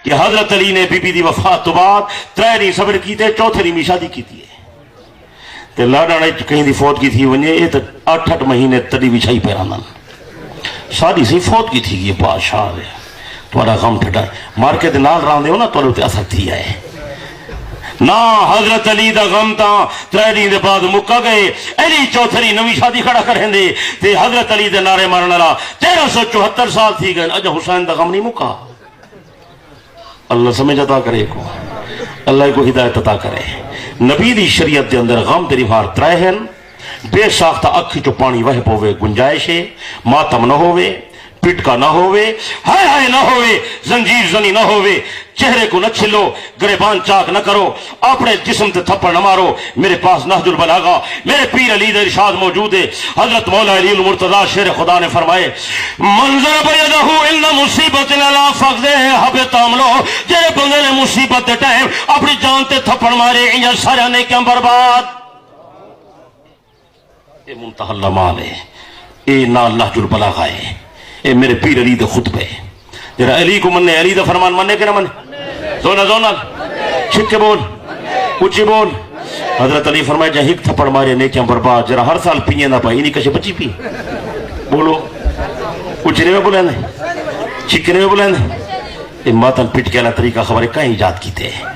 کہ حضرت علی نے بی بی دی وفات تو بعد 3 دن صبر کیتے، 4تھے دن شادی کی تے لاڈا نے کہیں دی فوت کی تھی ونجے یہ تو 8 مہینے تڑی بچھائی پیرانا ساری سی فوت کی تھی یہ بادشاہ ہے تھوڑا غم ٹھٹا مار کے نال راندے ہو نا تو تے اثر تھی ہے نا حضرت علی دا غم تا 3 دن دے بعد مکا گئے علی 4تھے دن نوی شادی کھڑا کریں دے تے حضرت علی دے نعرے مارن والا 1374 سال تھی گئے اجا حسین دا غم نہیں مکا اللہ سمجھ عطا کرے کو اللہ کو ہدایت عطا کرے نبی دی شریعت دے اندر غم تیری بھار 3 ہیں بے ساختہ اکھی چو پانی وہ پوے گنجائش ہے ماتم نہ ہوئے پٹکا نہ ہوئے ہائے ہائے نہ ہوئے زنجیر زنی نہ ہوئے چہرے کو نہ چھلو گریبان چاک نہ کرو اپنے جسم تے تھپڑ نہ مارو میرے پاس نہج البلاغہ میرے پیر علی دے ارشاد موجود ہے حضرت مولا علی المرتضی شیر خدا نے فرمائے منظر بیدہو ان مصیبت لا فقدے حبت عملو جے بندے نے مصیبت دے ٹائم اپنی جان تے تھپڑ مارے یا سارا نے کیا برباد اے منتہا المان ہے اے نا نہج البلاغہ ہے اے میرے پیر علی دے خطبے جرا علی کو مننے علی دا فرمان مننے کہ نہ مننے زونا زونا چھک کے بول اچھی بول حضرت علی فرمائے جہاں ہک تھپڑ مارے نیکیاں برباد جرا ہر سال پیئے نہ پائی انہی کشے بچی پی بولو اچھنے میں بولے چھکنے میں بولے اے ماتن پٹ کے اللہ طریقہ خبریں کہیں ایجاد کیتے ہیں